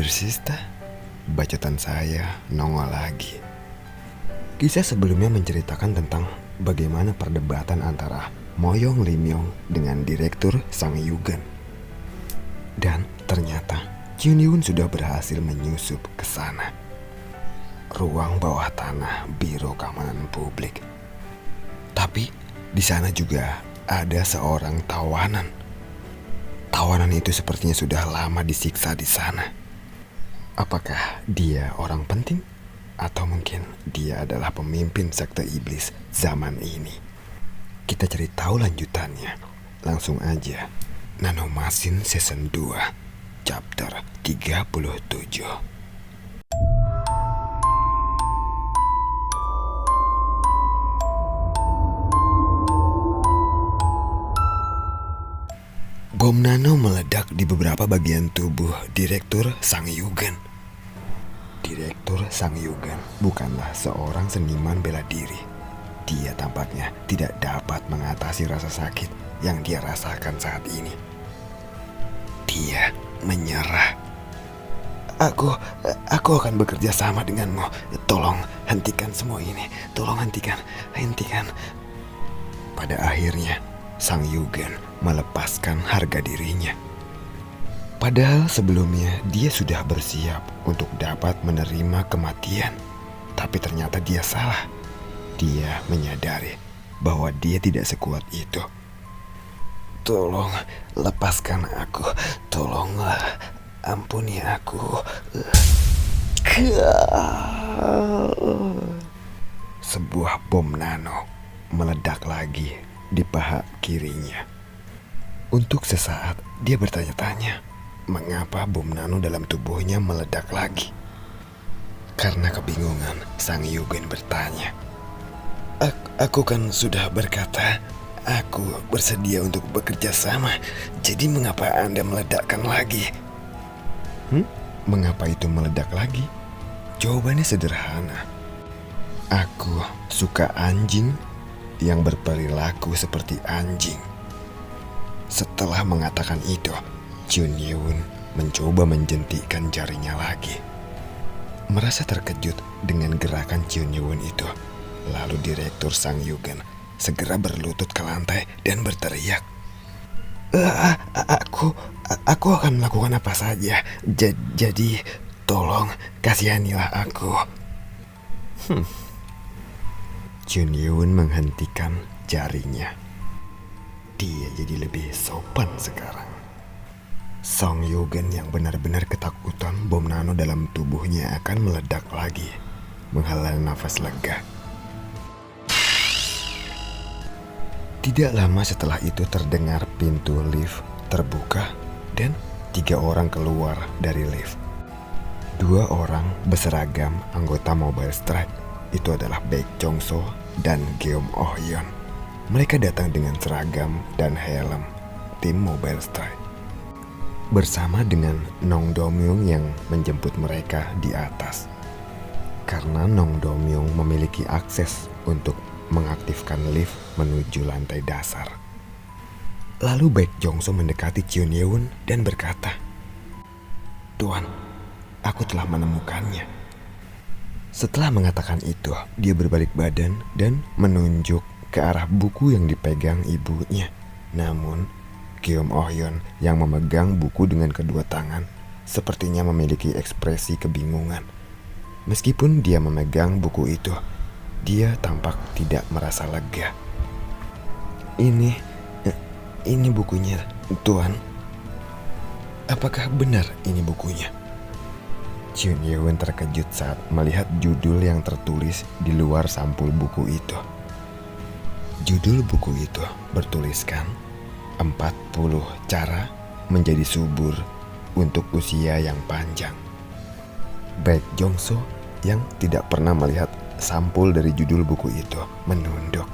Dear Sister, bacotan saya nongol lagi. Kisah sebelumnya menceritakan tentang bagaimana perdebatan antara Moyong Lim Yong dengan direktur Sang Yugen. Dan ternyata Jun Yoon sudah berhasil menyusup ke sana. Ruang bawah tanah Biro Keamanan Publik. Tapi di sana juga ada seorang tawanan. Tawanan itu sepertinya sudah lama disiksa di sana. Apakah dia orang penting? Atau mungkin dia adalah pemimpin sekte iblis zaman ini? Kita cari tahu lanjutannya. Langsung aja. Nanomasin Season 2 Chapter 37. Bom nano meledak di beberapa bagian tubuh Direktur Sang Yugen. Direktur Sang Yugen bukanlah seorang seniman bela diri. Dia tampaknya tidak dapat mengatasi rasa sakit yang dia rasakan saat ini. Dia menyerah. Aku akan bekerja sama denganmu. Tolong hentikan semua ini. Tolong hentikan. Pada akhirnya, Sang Yugen melepaskan harga dirinya. Padahal sebelumnya dia sudah bersiap untuk dapat menerima kematian. Tapi ternyata dia salah. Dia menyadari bahwa dia tidak sekuat itu. Tolong lepaskan aku. Tolonglah, ampuni aku. Sebuah bom nano meledak lagi di paha kirinya. Untuk sesaat dia bertanya-tanya, mengapa bom nano dalam tubuhnya meledak lagi? Karena kebingungan, Sang Yugen bertanya, Aku kan sudah berkata, aku bersedia untuk bekerja sama. Jadi mengapa Anda meledakkan lagi? Mengapa itu meledak lagi? Jawabannya sederhana. Aku suka anjing yang berperilaku seperti anjing. Setelah mengatakan itu, Jun Yoon mencoba menjentikkan jarinya lagi. Merasa terkejut dengan gerakan Jun Yoon itu, lalu Direktur Sang Yugen segera berlutut ke lantai dan berteriak, Aku akan melakukan apa saja. Jadi tolong kasihanilah aku. Jun Yoon menghentikan jarinya. Dia jadi lebih sopan sekarang. Sang Yugen yang benar-benar ketakutan bom nano dalam tubuhnya akan meledak lagi, menghela nafas lega. Tidak lama setelah itu terdengar pintu lift terbuka dan 3 orang keluar dari lift. 2 orang berseragam anggota Mobile Strike. Itu adalah Baek Jong So dan Geum Oh Yeon. Mereka datang dengan seragam dan helm tim Mobile Strike. Bersama dengan Nong Do-myung yang menjemput mereka di atas. Karena Nong Do-myung memiliki akses untuk mengaktifkan lift menuju lantai dasar. Lalu Baek Jong So mendekati Jun Yoon dan berkata, Tuan, aku telah menemukannya. Setelah mengatakan itu, dia berbalik badan dan menunjuk ke arah buku yang dipegang ibunya. Namun, Geum Oh Yeon yang memegang buku dengan kedua tangan sepertinya memiliki ekspresi kebingungan. Meskipun dia memegang buku itu, dia tampak tidak merasa lega. Ini bukunya, Tuan. Apakah benar ini bukunya? Jun Yoon terkejut saat melihat judul yang tertulis di luar sampul buku itu. Judul buku itu bertuliskan 40 cara menjadi subur untuk usia yang panjang. Baek Jong So yang tidak pernah melihat sampul dari judul buku itu menunduk.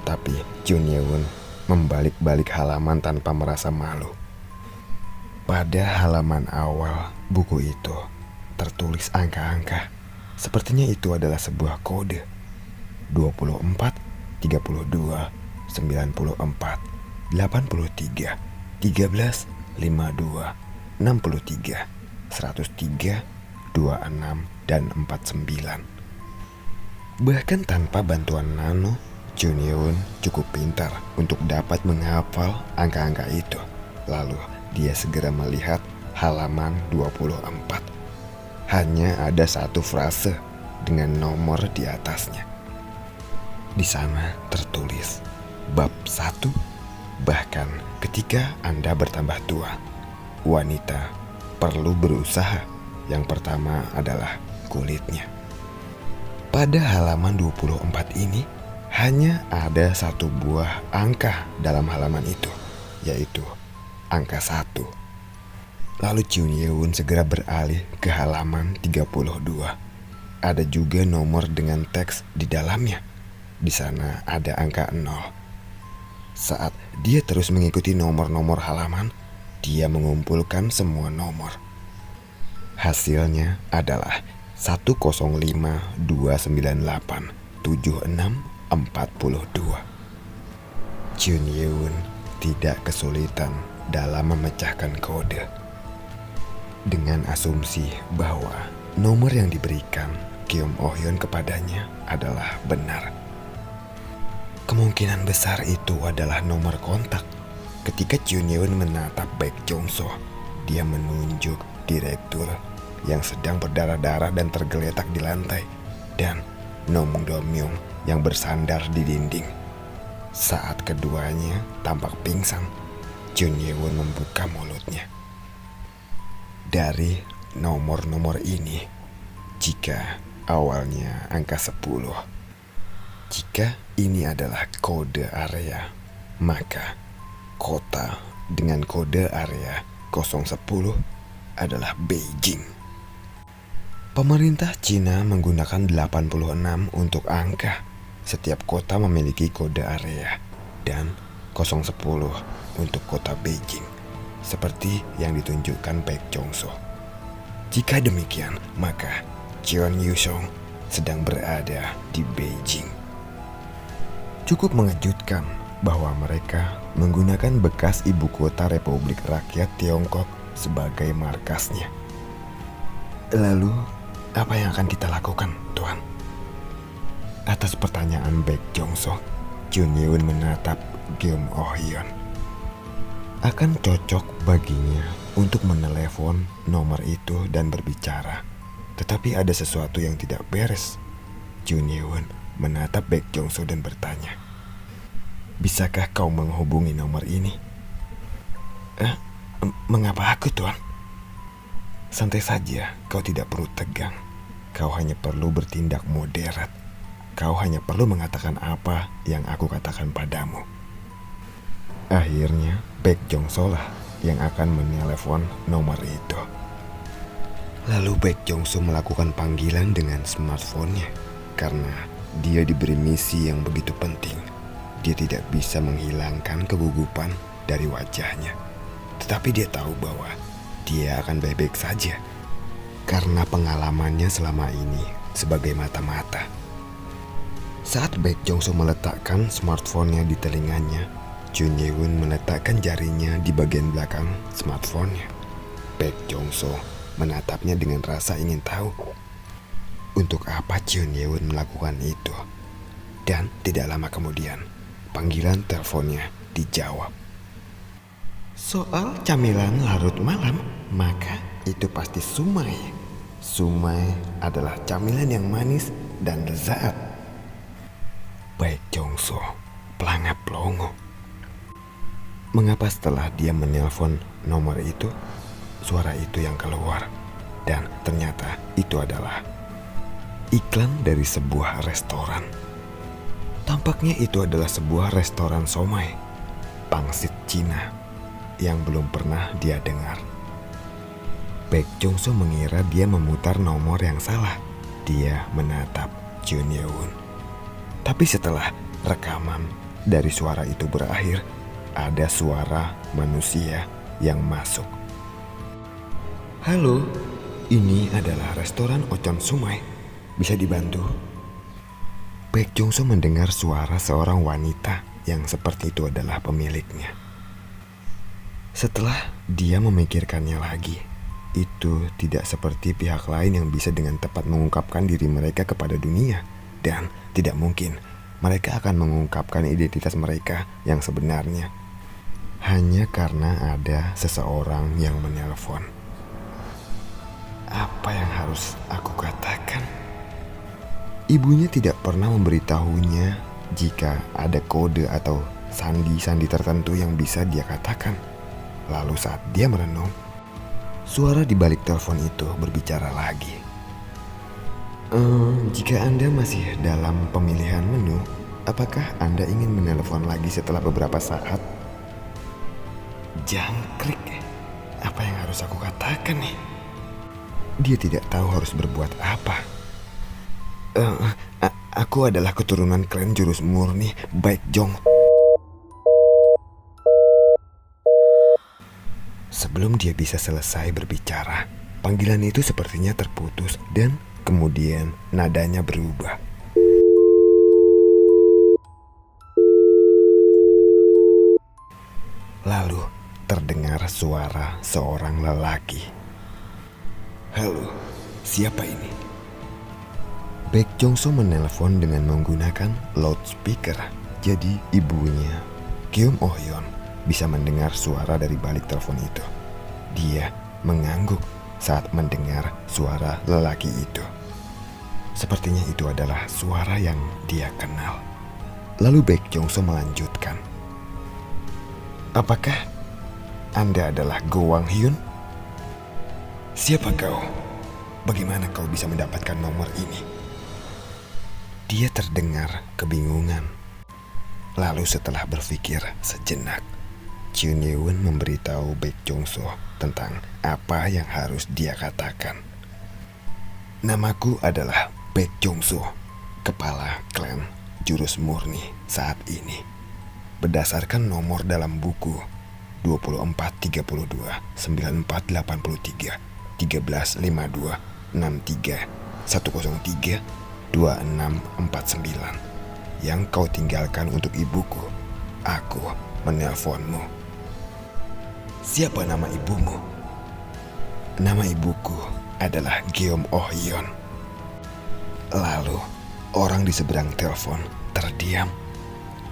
Tapi Jun Yoon membalik-balik halaman tanpa merasa malu. Pada halaman awal buku itu tertulis angka-angka. Sepertinya itu adalah sebuah kode. 24, 32, 94, 83, 13, 52, 63, 103, 26, dan 49. Bahkan tanpa bantuan Nano, Junyeon cukup pintar untuk dapat menghafal angka-angka itu. Lalu dia segera melihat halaman 24. Hanya ada satu frase dengan nomor di atasnya. Di sana tertulis bab 1. Bahkan ketika Anda bertambah tua, wanita perlu berusaha. Yang pertama adalah kulitnya. Pada halaman 24 ini hanya ada satu buah angka dalam halaman itu, yaitu angka 1. Lalu Junyeon segera beralih ke halaman 32. Ada juga nomor dengan teks di dalamnya. Di sana ada angka 0. Saat dia terus mengikuti nomor-nomor halaman, dia mengumpulkan semua nomor. Hasilnya adalah 105298762. Junyeon tidak kesulitan dalam memecahkan kode. Dengan asumsi bahwa nomor yang diberikan Kim Oh-hyun kepadanya adalah benar. Kemungkinan besar itu adalah nomor kontak. Ketika Junyeon menatap Baek Jong-so, dia menunjuk direktur yang sedang berdarah-darah dan tergeletak di lantai, dan Nom Do-myung yang bersandar di dinding. Saat keduanya tampak pingsan, Junyeon membuka mulutnya. Dari nomor-nomor ini, jika awalnya angka 10, jika ini adalah kode area, maka kota dengan kode area 010 adalah Beijing. Pemerintah Cina menggunakan 86 untuk angka. Setiap kota memiliki kode area dan 010 untuk kota Beijing, seperti yang ditunjukkan Baek Jong-so. Jika demikian, maka Jeon Yusong sedang berada di Beijing. Cukup mengejutkan bahwa mereka menggunakan bekas ibu kota Republik Rakyat Tiongkok sebagai markasnya. Lalu, apa yang akan kita lakukan, Tuan? Atas pertanyaan Baek Jong-so, Junyeon menatap Kim Oh-hyun. Akan cocok baginya untuk menelepon nomor itu dan berbicara. Tetapi ada sesuatu yang tidak beres. Junyeon menatap Baek Jong-so dan bertanya, "Bisakah kau menghubungi nomor ini?" Mengapa aku, Tuan?" "Santai saja, kau tidak perlu tegang. Kau hanya perlu bertindak moderat. Kau hanya perlu mengatakan apa yang aku katakan padamu." Akhirnya, Baek Jong-so lah yang akan menelepon nomor itu. Lalu Baek Jong-so melakukan panggilan dengan smartphone-nya. Karena dia diberi misi yang begitu penting, dia tidak bisa menghilangkan kegugupan dari wajahnya. Tetapi dia tahu bahwa dia akan baik-baik saja karena pengalamannya selama ini sebagai mata-mata. Saat Baek Jong-so meletakkan smartphone-nya di telinganya, Junyeon meletakkan jarinya di bagian belakang smartphone-nya. Baek Jong-so menatapnya dengan rasa ingin tahu untuk apa Junyeon melakukan itu. Dan tidak lama kemudian, panggilan teleponnya dijawab. "Soal camilan larut malam, maka itu pasti sumai. Sumai adalah camilan yang manis dan lezat." Baek Jong-so pelangap longo. Mengapa setelah dia menelpon nomor itu, suara itu yang keluar? Dan ternyata itu adalah iklan dari sebuah restoran. Tampaknya itu adalah sebuah restoran somai, pangsit Cina, yang belum pernah dia dengar. Baek Jong-so mengira dia memutar nomor yang salah. Dia menatap Junyeon. Tapi setelah rekaman dari suara itu berakhir, ada suara manusia yang masuk. "Halo, ini adalah restoran Ocon Sumai. Bisa dibantu?" Baek Jong-so mendengar suara seorang wanita yang seperti itu adalah pemiliknya. Setelah dia memikirkannya lagi, itu tidak seperti pihak lain yang bisa dengan tepat mengungkapkan diri mereka kepada dunia. Dan tidak mungkin mereka akan mengungkapkan identitas mereka yang sebenarnya hanya karena ada seseorang yang menelpon. Apa yang harus aku katakan? Ibunya tidak pernah memberitahunya jika ada kode atau sandi-sandi tertentu yang bisa dia katakan. Lalu saat dia merenung, suara di balik telepon itu berbicara lagi. Jika Anda masih dalam pemilihan menu, apakah Anda ingin menelpon lagi setelah beberapa saat? Jangkrik, apa yang harus aku katakan nih? Dia tidak tahu harus berbuat apa. Aku adalah keturunan klan jurus murni Baekjong. Sebelum dia bisa selesai berbicara, panggilan itu sepertinya terputus dan kemudian nadanya berubah. Lalu terdengar suara seorang lelaki. Halo, siapa ini? Baek Jongso menelpon dengan menggunakan loudspeaker. Jadi ibunya, Keum Oh Yeon, bisa mendengar suara dari balik telepon itu. Dia mengangguk saat mendengar suara lelaki itu. Sepertinya itu adalah suara yang dia kenal. Lalu Baek Jongso melanjutkan. Apakah Anda adalah Go Wang Hyun? Siapa kau? Bagaimana kau bisa mendapatkan nomor ini? Dia terdengar kebingungan. Lalu setelah berpikir sejenak, Chun Ye-won memberitahu Baek Jongso tentang apa yang harus dia katakan. Namaku adalah Baek Jongso, kepala klan jurus murni saat ini. Berdasarkan nomor dalam buku 2432 9483 1352 63 103 2649 yang kau tinggalkan untuk ibuku, aku menelponmu. Siapa nama ibumu? Nama ibuku adalah Keum Oh Yeon. Lalu orang di seberang telepon terdiam.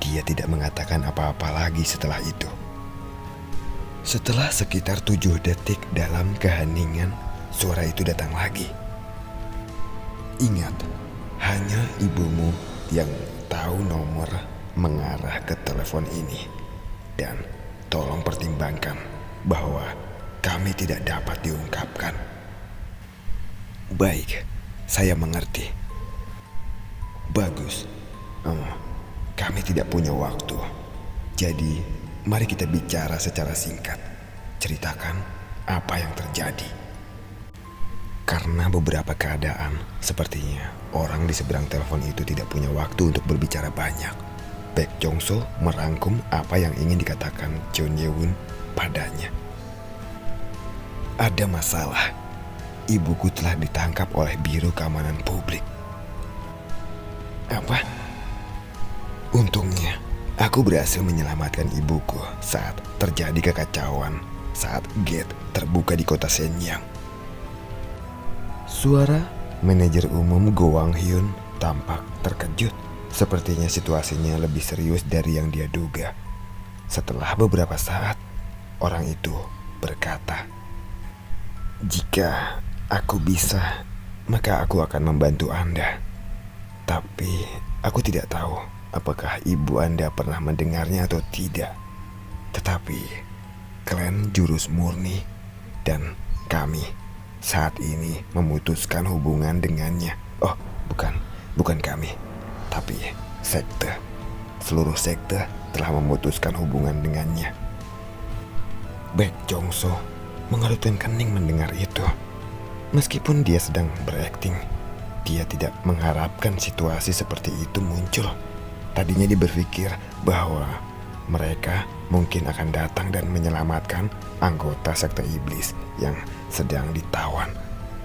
Dia tidak mengatakan apa-apa lagi setelah itu. Setelah sekitar 7 detik dalam keheningan, suara itu datang lagi. Ingat, hanya ibumu yang tahu nomor mengarah ke telepon ini. Dan tolong pertimbangkan bahwa kami tidak dapat diungkapkan. Baik, saya mengerti. Bagus. Kami tidak punya waktu. Jadi, mari kita bicara secara singkat. Ceritakan apa yang terjadi. Karena beberapa keadaan, sepertinya orang di seberang telepon itu tidak punya waktu untuk berbicara banyak. Baek Jongso merangkum apa yang ingin dikatakan Chun Ye-won padanya. Ada masalah. Ibuku telah ditangkap oleh Biro Keamanan Publik. Apa? Untungnya, aku berhasil menyelamatkan ibuku saat terjadi kekacauan saat gate terbuka di kota Shenyang. Suara manajer umum Go Wang Hyun tampak terkejut. Sepertinya situasinya lebih serius dari yang dia duga. Setelah beberapa saat, orang itu berkata, "Jika aku bisa, maka aku akan membantu Anda. Tapi aku tidak tahu apakah ibu Anda pernah mendengarnya atau tidak. Tetapi klan jurus murni dan kami saat ini memutuskan hubungan dengannya. Oh, bukan kami, tapi sekte. Seluruh sekte telah memutuskan hubungan dengannya." Baek Jongso mengerutkan kening mendengar itu. Meskipun dia sedang berakting, dia tidak mengharapkan situasi seperti itu muncul. Tadinya dia berpikir bahwa mereka mungkin akan datang dan menyelamatkan anggota sekte iblis yang sedang ditawan.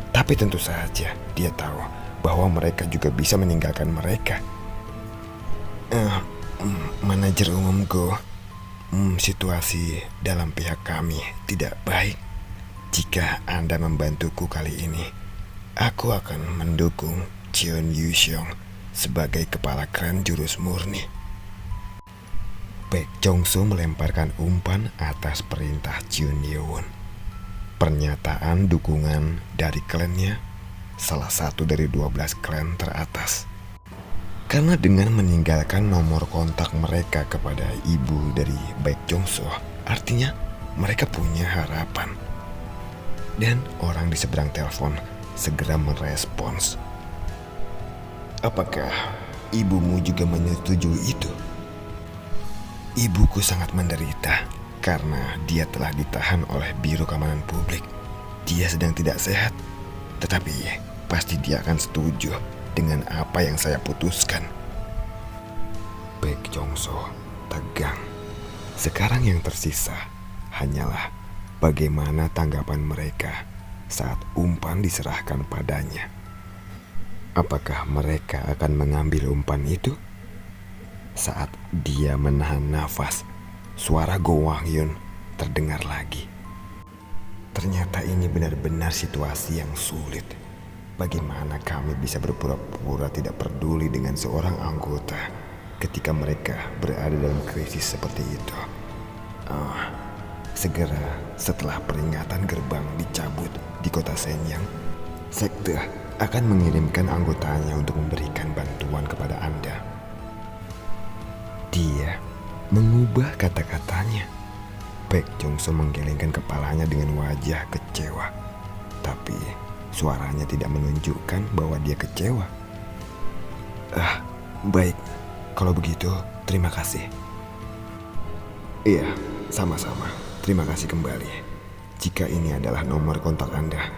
Tapi tentu saja dia tahu bahwa mereka juga bisa meninggalkan mereka. Manajer umum Go, situasi dalam pihak kami tidak baik. Jika Anda membantuku kali ini, aku akan mendukung Jeon Yuseong sebagai kepala klan jurus murni. Baek Jong-soo melemparkan umpan atas perintah Jeon Yeon. Pernyataan dukungan dari klannya, salah satu dari 12 klan teratas. Karena dengan meninggalkan nomor kontak mereka kepada ibu dari Baek Jong-soo, artinya mereka punya harapan. Dan orang di seberang telepon segera merespons. Apakah ibumu juga menyetujui itu? Ibuku sangat menderita karena dia telah ditahan oleh Biro Keamanan Publik. Dia sedang tidak sehat, tetapi pasti dia akan setuju dengan apa yang saya putuskan. Baek Jong-soo tegang. Sekarang yang tersisa hanyalah bagaimana tanggapan mereka saat umpan diserahkan padanya. Apakah mereka akan mengambil umpan itu? Saat dia menahan nafas, suara Go Wang-hyun terdengar lagi. Ternyata ini benar-benar situasi yang sulit. Bagaimana kami bisa berpura-pura tidak peduli dengan seorang anggota ketika mereka berada dalam krisis seperti itu? Segera setelah peringatan gerbang dicabut di kota Shenyang, sekte akan mengirimkan anggotanya untuk memberikan bantuan kepada Anda. Dia mengubah kata-katanya. Baek Jong-soo menggelengkan kepalanya dengan wajah kecewa. Tapi suaranya tidak menunjukkan bahwa dia kecewa. Baik. Kalau begitu, terima kasih. Iya, sama-sama. Terima kasih kembali. Jika ini adalah nomor kontak Anda.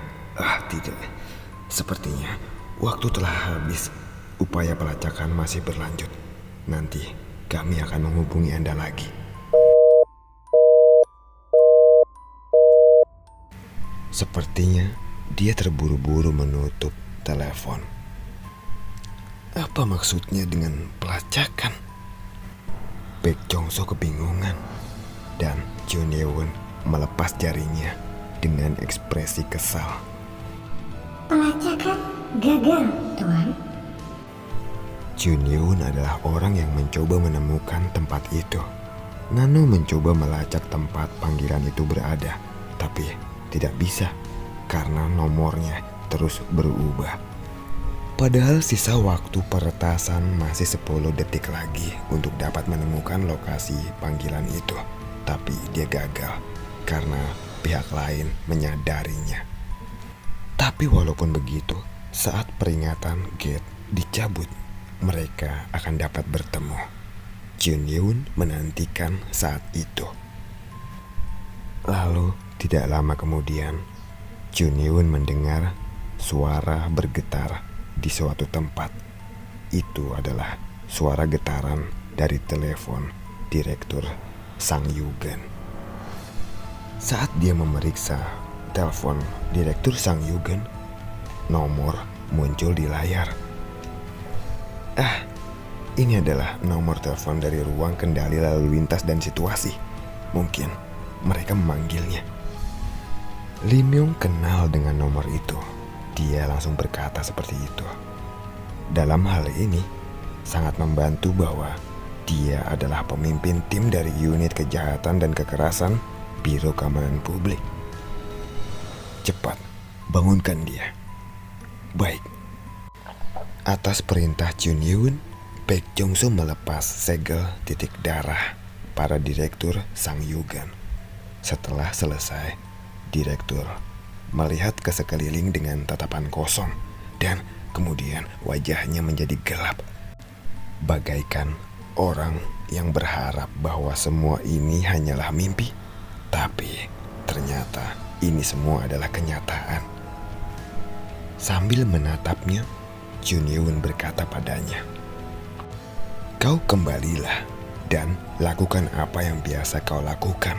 Tidak. Sepertinya waktu telah habis. Upaya pelacakan masih berlanjut. Nanti kami akan menghubungi Anda lagi. Sepertinya dia terburu-buru menutup telepon. Apa maksudnya dengan pelacakan? Baek Jong-soo kebingungan dan Jeon Yeon melepas jarinya dengan ekspresi kesal. Pelacakan gagal, Tuan. Jeon Yeon adalah orang yang mencoba menemukan tempat itu. Nano mencoba melacak tempat panggilan itu berada, tapi tidak bisa karena nomornya terus berubah. Padahal sisa waktu peretasan masih 10 detik lagi untuk dapat menemukan lokasi panggilan itu. Tapi dia gagal karena pihak lain menyadarinya. Tapi walaupun begitu, saat peringatan gate dicabut, mereka akan dapat bertemu. Jeon Yeon menantikan saat itu. Lalu tidak lama kemudian, Jeon Yeon mendengar suara bergetar di suatu tempat. Itu adalah suara getaran dari telepon Direktur Sang Yugen. Saat dia memeriksa telepon Direktur Sang Yugen, nomor muncul di layar. Ini adalah nomor telepon dari ruang kendali lalu lintas dan situasi. Mungkin mereka memanggilnya. Lee Myung kenal dengan nomor itu. Dia langsung berkata seperti itu. Dalam hal ini, sangat membantu bahwa dia adalah pemimpin tim dari unit kejahatan dan kekerasan Biro Keamanan Publik. Cepat, bangunkan dia. Baik. Atas perintah Jeon Yeon, Baek Jong-soo melepas segel titik darah para direktur Sang Yugen. Setelah selesai, direktur melihat ke sekeliling dengan tatapan kosong dan kemudian wajahnya menjadi gelap. Bagaikan orang yang berharap bahwa semua ini hanyalah mimpi, tapi ternyata ini semua adalah kenyataan. Sambil menatapnya, Jeon Yeon berkata padanya, "Kau kembalilah dan lakukan apa yang biasa kau lakukan.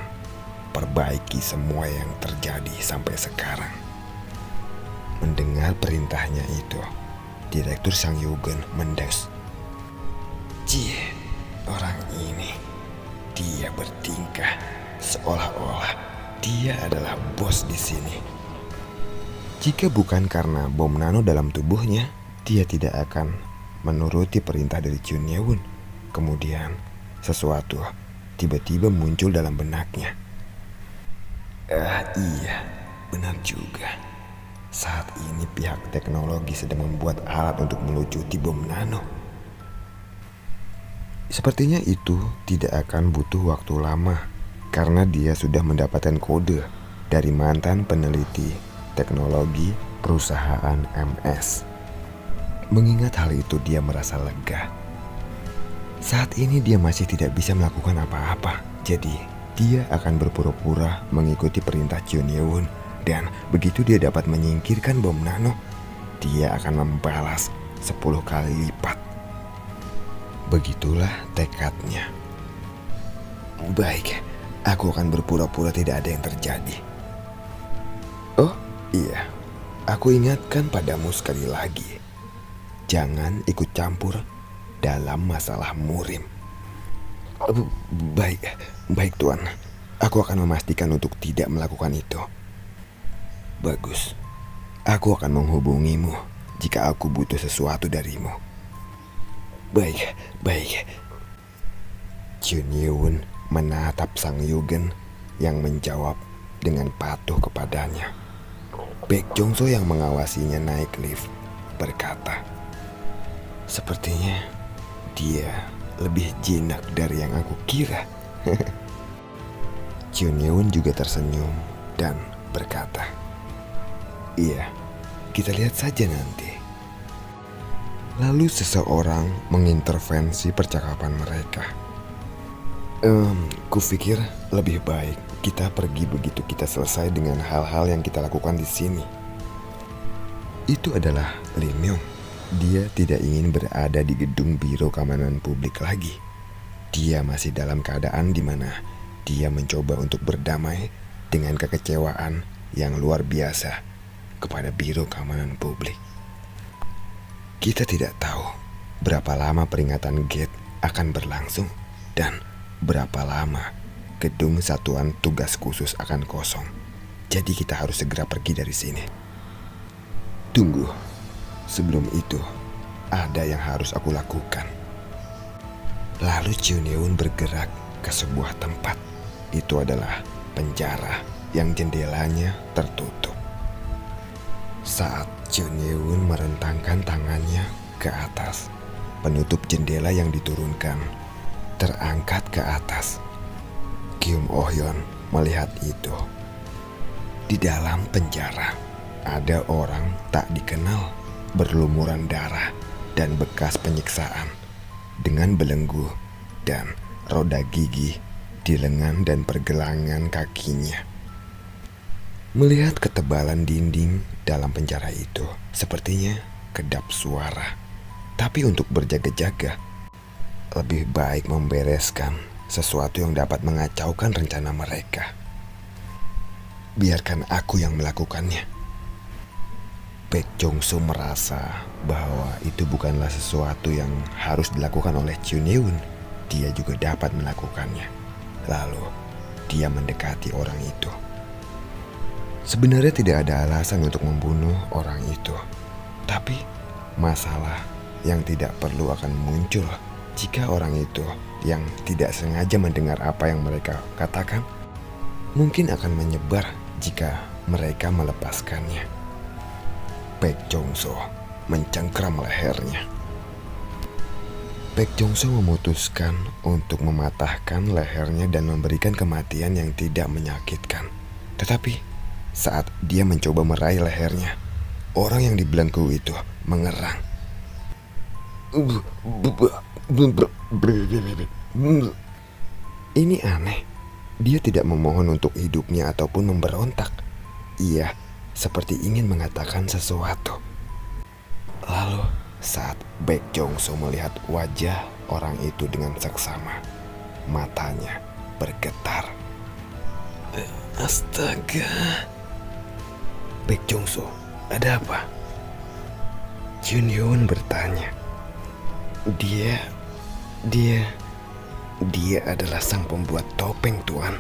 Perbaiki semua yang terjadi sampai sekarang." Mendengar perintahnya itu, Direktur Sang Yugen mendes. Orang ini, dia bertingkah seolah-olah dia adalah bos di sini. Jika bukan karena bom nano dalam tubuhnya, dia tidak akan menuruti perintah dari Chun Ye-won. Kemudian, sesuatu tiba-tiba muncul dalam benaknya. Iya, benar juga. Saat ini pihak teknologi sedang membuat alat untuk melucuti bom nano. Sepertinya itu tidak akan butuh waktu lama karena dia sudah mendapatkan kode dari mantan peneliti teknologi perusahaan MS. Mengingat hal itu, dia merasa lega. Saat ini dia masih tidak bisa melakukan apa-apa, jadi dia akan berpura-pura mengikuti perintah Chun Ye-won, dan begitu dia dapat menyingkirkan bom nano, dia akan membalas 10 kali lipat. Begitulah tekadnya. Baik, aku akan berpura-pura tidak ada yang terjadi. Oh iya, aku ingatkan padamu sekali lagi. Jangan ikut campur dalam masalah murim. Baik Tuan. Aku akan memastikan untuk tidak melakukan itu. Bagus. Aku akan menghubungimu jika aku butuh sesuatu darimu. Baik. Chun Ye-won menatap Sang Yugen yang menjawab dengan patuh kepadanya. Baek Jong-so yang mengawasinya naik lift berkata, "Sepertinya dia lebih jinak dari yang aku kira." Chun Ye-won juga tersenyum dan berkata, "Iya, kita lihat saja nanti." Lalu seseorang mengintervensi percakapan mereka. Kupikir lebih baik kita pergi begitu kita selesai dengan hal-hal yang kita lakukan di sini. Itu adalah Lee Myung. Dia tidak ingin berada di gedung Biro Keamanan Publik lagi. Dia masih dalam keadaan di mana dia mencoba untuk berdamai dengan kekecewaan yang luar biasa kepada Biro Keamanan Publik. Kita tidak tahu berapa lama peringatan gate akan berlangsung dan berapa lama gedung satuan tugas khusus akan kosong. Jadi kita harus segera pergi dari sini. Tunggu, sebelum itu ada yang harus aku lakukan. Lalu Chun Ye-won bergerak ke sebuah tempat. Itu adalah penjara yang jendelanya tertutup. Saat Chun Ye-won merentangkan tangannya ke atas, penutup jendela yang diturunkan terangkat ke atas. Kyum Oh-yeon melihat itu. Di dalam penjara ada orang tak dikenal berlumuran darah dan bekas penyiksaan dengan belenggu dan roda gigi di lengan dan pergelangan kakinya. Melihat ketebalan dinding dalam penjara itu, sepertinya kedap suara. Tapi untuk berjaga-jaga, lebih baik membereskan sesuatu yang dapat mengacaukan rencana mereka. Biarkan aku yang melakukannya. Baek Jong-so merasa bahwa itu bukanlah sesuatu yang harus dilakukan oleh Chun Ye-won. Dia juga dapat melakukannya. Lalu, dia mendekati orang itu. Sebenarnya tidak ada alasan untuk membunuh orang itu. Tapi, masalah yang tidak perlu akan muncul jika orang itu yang tidak sengaja mendengar apa yang mereka katakan mungkin akan menyebar jika mereka melepaskannya. Baek Jong-so mencengkram lehernya. Baek Jong-so memutuskan untuk mematahkan lehernya dan memberikan kematian yang tidak menyakitkan. Tetapi saat dia mencoba meraih lehernya, orang yang dibelenggu itu mengerang. Ini aneh. Dia tidak memohon untuk hidupnya ataupun memberontak. Ia seperti ingin mengatakan sesuatu. Lalu saat Baek Jong-so melihat wajah orang itu dengan seksama, matanya bergetar. Astaga. Baek Jong-so, ada apa? Chun Ye-won bertanya. Dia adalah sang pembuat topeng, Tuan.